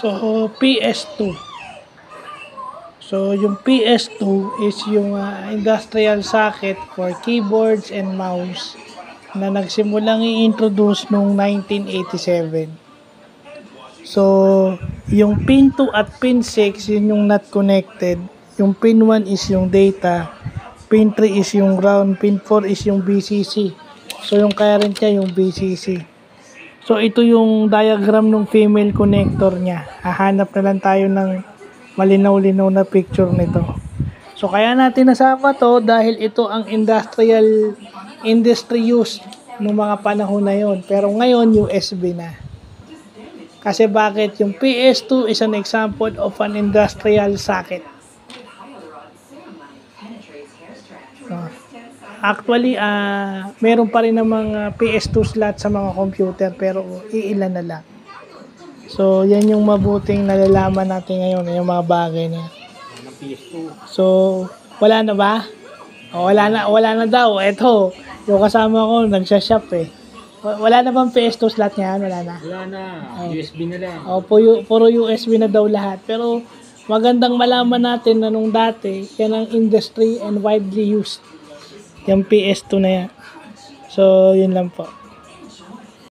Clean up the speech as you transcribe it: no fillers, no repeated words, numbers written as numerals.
So, PS2. So, yung PS2 is yung industrial socket for keyboards and mouse na nagsimulang i-introduce noong 1987. So, yung pin 2 at pin 6, yun yung not connected. Yung pin 1 is yung data. Pin 3 is yung ground. Pin 4 is yung BCC. So, yung current niya yung BCC. So, ito yung diagram ng female connector niya. Hahanap na lang tayo ng malinaw-linaw na picture nito. So, kaya natin nasama to dahil ito ang industry use ng mga panahon na yon. Pero ngayon, USB na. Kasi bakit? Yung PS2 is an example of an industrial socket. Actually, meron pa rin namang PS2 slot sa mga computer pero iilan na lang. So, yan yung mabuting nalalaman natin ngayon, yung mga bagay na yan. So, wala na ba? Wala na daw. Eto, yung kasama ko, nagsashop eh. Wala na bang PS2 slot niyan? Wala na. Wala na. USB na lang. Puro USB na daw lahat. Pero, magandang malaman natin na nung dati, yan ang industry and widely used. Yung PS2 na yan. So, yun lang po.